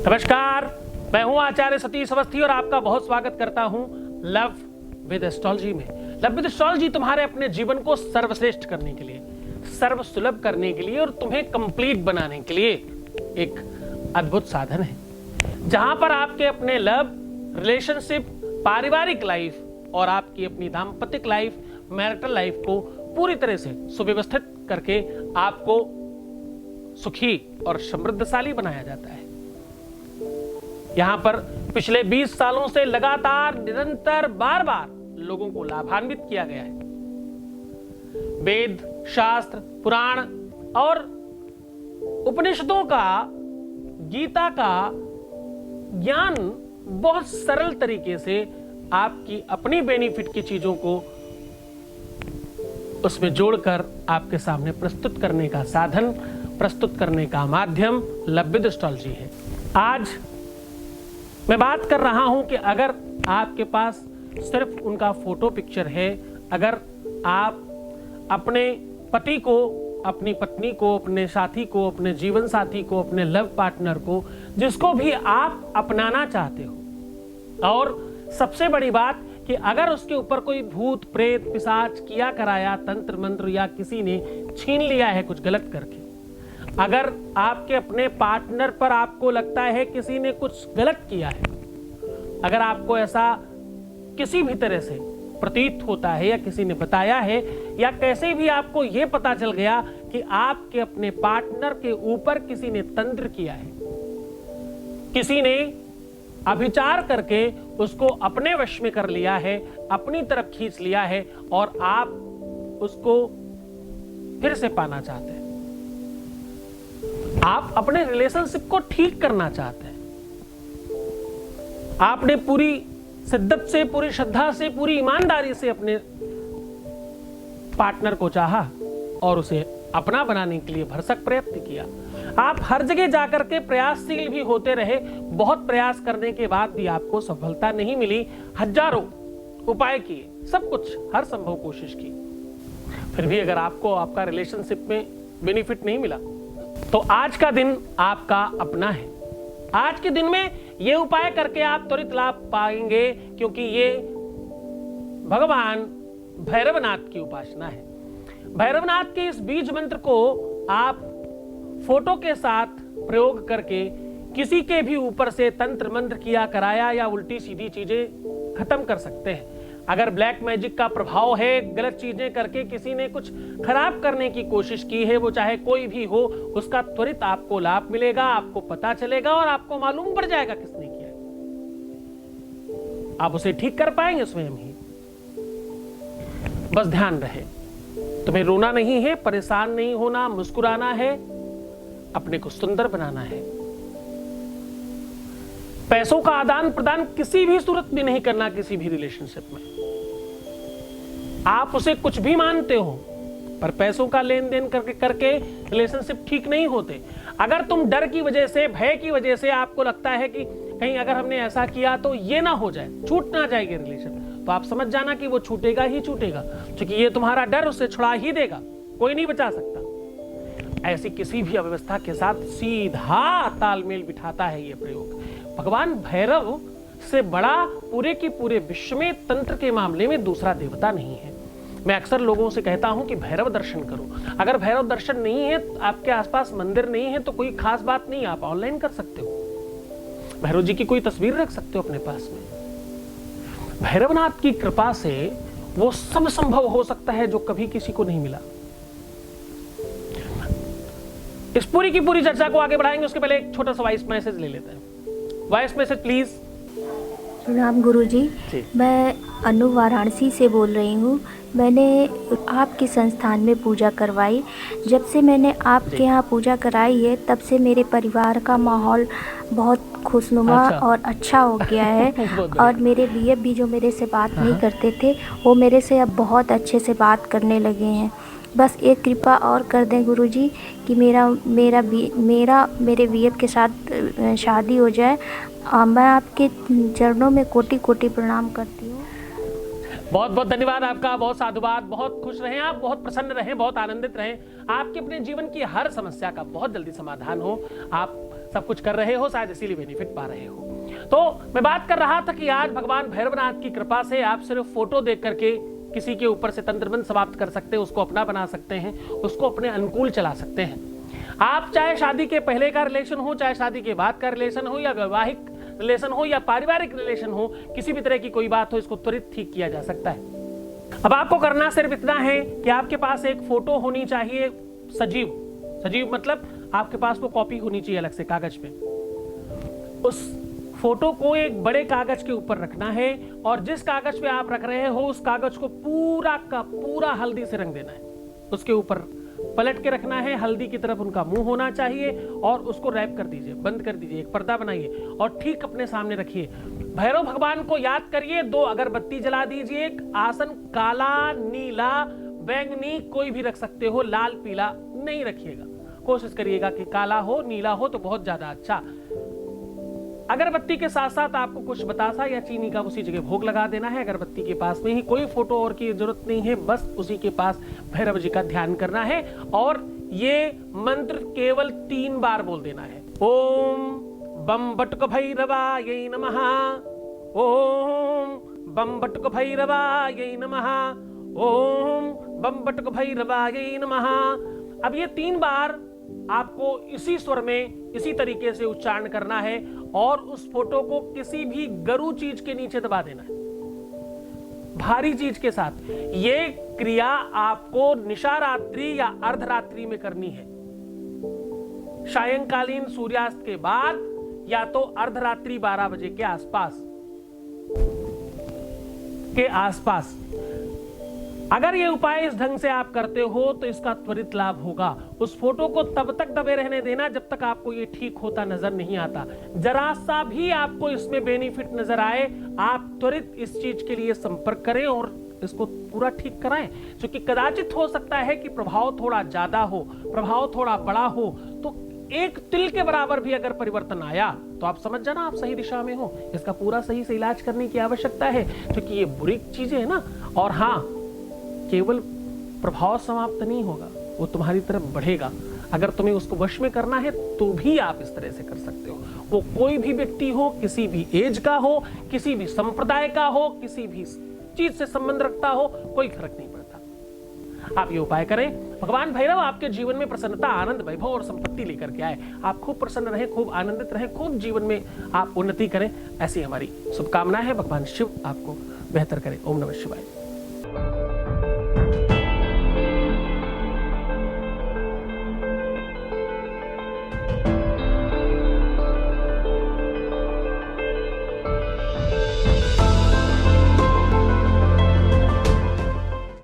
नमस्कार, मैं हूं आचार्य सतीश अवस्थी और आपका बहुत स्वागत करता हूं लव विद एस्ट्रोलॉजी में। लव विद एस्ट्रोलॉजी तुम्हारे अपने जीवन को सर्वश्रेष्ठ करने के लिए, सर्वसुलभ करने के लिए और तुम्हें कंप्लीट बनाने के लिए एक अद्भुत साधन है, जहां पर आपके अपने लव, रिलेशनशिप, पारिवारिक लाइफ और आपकी अपनी दाम्पत्य लाइफ, मैरिटल लाइफ को पूरी तरह से सुव्यवस्थित करके आपको सुखी और समृद्धशाली बनाया जाता है। यहां पर पिछले 20 सालों से लगातार निरंतर बार-बार लोगों को लाभान्वित किया गया है। वेद, शास्त्र, पुराण और उपनिषदों का, गीता का ज्ञान बहुत सरल तरीके से आपकी अपनी बेनिफिट की चीजों को उसमें जोड़कर आपके सामने प्रस्तुत करने का साधन, प्रस्तुत करने का माध्यम लव विद एस्ट्रोलॉजी है। आज मैं बात कर रहा हूं कि अगर आपके पास सिर्फ उनका फोटो पिक्चर है, अगर आप अपने पति को, अपनी पत्नी को, अपने साथी को, अपने जीवन साथी को, अपने लव पार्टनर को, जिसको भी आप अपनाना चाहते हो, और सबसे बड़ी बात कि अगर उसके ऊपर कोई भूत, प्रेत, पिशाच, किया कराया, तंत्र मंत्र या किसी ने छीन लिया है कुछ गलत करके, अगर आपके अपने पार्टनर पर आपको लगता है किसी ने कुछ गलत किया है, अगर आपको ऐसा किसी भी तरह से प्रतीत होता है या किसी ने बताया है या कैसे भी आपको यह पता चल गया कि आपके अपने पार्टनर के ऊपर किसी ने तंत्र किया है, किसी ने अभिचार करके उसको अपने वश में कर लिया है, अपनी तरफ खींच लिया है और आप उसको फिर से पाना चाहते हैं, आप अपने रिलेशनशिप को ठीक करना चाहते हैं, आपने पूरी शिद्दत से, पूरी श्रद्धा से, पूरी ईमानदारी से अपने पार्टनर को चाहा और उसे अपना बनाने के लिए भरसक प्रयत्न किया। आप हर जगह जाकर के प्रयासशील भी होते रहे, बहुत प्रयास करने के बाद भी आपको सफलता नहीं मिली, हजारों उपाय किए, सब कुछ हर संभव कोशिश की, फिर भी अगर आपको आपका रिलेशनशिप में बेनिफिट नहीं मिला, तो आज का दिन आपका अपना है। आज के दिन में ये उपाय करके आप त्वरित लाभ पाएंगे, क्योंकि ये भगवान भैरवनाथ की उपासना है। भैरवनाथ के इस बीज मंत्र को आप फोटो के साथ प्रयोग करके किसी के भी ऊपर से तंत्र मंत्र किया कराया या उल्टी सीधी चीजें खत्म कर सकते हैं। अगर ब्लैक मैजिक का प्रभाव है, गलत चीजें करके किसी ने कुछ खराब करने की कोशिश की है, वो चाहे कोई भी हो, उसका त्वरित आपको लाभ मिलेगा, आपको पता चलेगा और आपको मालूम पड़ जाएगा किसने किया है। आप उसे ठीक कर पाएंगे स्वयं ही। बस ध्यान रहे, तुम्हें रोना नहीं है, परेशान नहीं होना, मुस्कुराना है, अपने को सुंदर बनाना है। पैसों का आदान प्रदान किसी भी सूरत में नहीं करना। किसी भी रिलेशनशिप में आप उसे कुछ भी मानते हो, पर पैसों का लेन देन करके रिलेशनशिप ठीक नहीं होते। अगर तुम डर की वजह से, भय की वजह से आपको लगता है कि कहीं अगर हमने ऐसा किया तो ये ना हो जाए, छूट ना जाएगी रिलेशन, तो आप समझ जाना कि वो छूटेगा ही छूटेगा, क्योंकि ये तुम्हारा डर उसे छुड़ा ही देगा, कोई नहीं बचा सकता। ऐसी किसी भी अव्यवस्था के साथ सीधा तालमेल बिठाता है ये प्रयोग। भगवान भैरव से बड़ा पूरे के पूरे विश्व में तंत्र के मामले में दूसरा देवता नहीं है। मैं अक्सर लोगों से कहता हूं कि भैरव दर्शन करो। अगर भैरव दर्शन नहीं है, आपके आसपास मंदिर नहीं है, तो कोई खास बात नहीं, आप ऑनलाइन कर सकते हो। भैरव जी की कोई तस्वीर रख सकते हो अपने पास में। भैरवनाथ की कृपा से वो सब संभव हो सकता है जो कभी किसी को नहीं मिला। इस पूरी की पूरी चर्चा को आगे बढ़ाएंगे, उसके पहले एक छोटा सा वॉइस मैसेज ले लेते हैं। Voice message please. प्रणाम गुरुजी, मैं अनु वाराणसी से बोल रही हूँ। मैंने आपके संस्थान में पूजा करवाई। जब से मैंने आपके यहाँ पूजा कराई है, तब से मेरे परिवार का माहौल बहुत खुशनुमा और अच्छा हो गया है। और मेरे बीएफ भी जो मेरे से बात नहीं करते थे, वो मेरे से अब बहुत अच्छे से बात करने लगे हैं। बस एक कृपा और कर दें गुरुजी कि मेरे बीएफ के साथ शादी हो जाए। मैं आपके चरणों में कोटि कोटि प्रणाम करती हूँ। बहुत बहुत धन्यवाद आपका, बहुत साधुवाद। बहुत खुश रहें आप, बहुत प्रसन्न रहें, बहुत आनंदित रहें। आपके अपने जीवन की हर समस्या का बहुत जल्दी समाधान हो। आप सब कुछ कर रहे हो, शायद इसीलिए बेनिफिट पा रहे हो। तो मैं बात कर रहा था कि आज भगवान भैरवनाथ की कृपा से आप सिर्फ फोटो देख करके किसी के ऊपर से तंत्रबंध समाप्त कर सकते हैं, उसको अपना बना सकते हैं, उसको अपने अनुकूल चला सकते हैं। आप चाहे शादी के पहले का रिलेशन हो, चाहे शादी के बाद का रिलेशन हो, या वैवाहिक रिलेशन हो, या पारिवारिक रिलेशन हो, किसी भी तरह की कोई बात हो, इसको त्वरित ठीक किया जा सकता है। अब आपको करना सिर्फ इतना है कि आपके पास एक फोटो होनी चाहिए सजीव। सजीव मतलब आपके पास वो कॉपी होनी चाहिए अलग से कागज पे। उस फोटो को एक बड़े कागज के ऊपर रखना है और जिस कागज पे आप रख रहे हो उस कागज को पूरा का पूरा हल्दी से रंग देना है। उसके ऊपर पलट के रखना है, हल्दी की तरफ उनका मुंह होना चाहिए और उसको रैप कर दीजिए, बंद कर दीजिए, एक पर्दा बनाइए और ठीक अपने सामने रखिए। भैरव भगवान को याद करिए, 2 अगरबत्ती जला दीजिए। आसन काला, नीला, बैंगनी कोई भी रख सकते हो, लाल पीला नहीं रखिएगा। कोशिश करिएगा कि काला हो, नीला हो तो बहुत ज्यादा अच्छा। अगरबत्ती के साथ साथ आपको कुछ बतासा या चीनी का उसी जगह भोग लगा देना है। अगरबत्ती के पास में ही, कोई फोटो और की जरूरत नहीं है, बस उसी के पास भैरव जी का ध्यान करना है और ये मंत्र केवल 3 बार बोल देना है। ओम बम बटुक भैरवाय नमः, ओम बम बटुक भैरवाय नमः, ओम बम बटुक भैरवाय नमः। अब ये 3 बार आपको इसी स्वर में इसी तरीके से उच्चारण करना है और उस फोटो को किसी भी गरु चीज के नीचे दबा देना है, भारी चीज के साथ। ये क्रिया आपको निशारात्रि या अर्धरात्रि में करनी है, सायंकालीन सूर्यास्त के बाद या तो अर्धरात्रि 12 बजे के आसपास। अगर ये उपाय इस ढंग से आप करते हो तो इसका त्वरित लाभ होगा। उस फोटो को तब तक दबे रहने देना जब तक आपको ये ठीक होता नजर नहीं आता। जरा सा भी आपको इसमें बेनिफिट नजर आए, आप त्वरित इस चीज के लिए संपर्क करें और इसको पूरा ठीक कराएं। क्योंकि कदाचित हो सकता है कि प्रभाव थोड़ा ज्यादा हो, प्रभाव थोड़ा बड़ा हो, तो एक तिल के बराबर भी अगर परिवर्तन आया तो आप समझ जाना आप सही दिशा में हो। इसका पूरा सही से इलाज करने की आवश्यकता है, क्योंकि ये बुरी चीजें है ना। और हाँ, केवल प्रभाव समाप्त नहीं होगा, वो तुम्हारी तरफ बढ़ेगा। अगर तुम्हें उसको वश में करना है तो भी आप इस तरह से कर सकते हो। वो कोई भी व्यक्ति हो, किसी भी एज का हो, किसी भी संप्रदाय का हो, किसी भी चीज से संबंध रखता हो, कोई फर्क नहीं पड़ता। आप ये उपाय करें। भगवान भैरव आपके जीवन में प्रसन्नता, आनंद, वैभव और संपत्ति लेकर के आए। आप खूब प्रसन्न रहें, खूब आनंदित रहें, खूब जीवन में आप उन्नति करें, ऐसी हमारी शुभकामना है। भगवान शिव आपको बेहतर करें। ओम नमः शिवाय।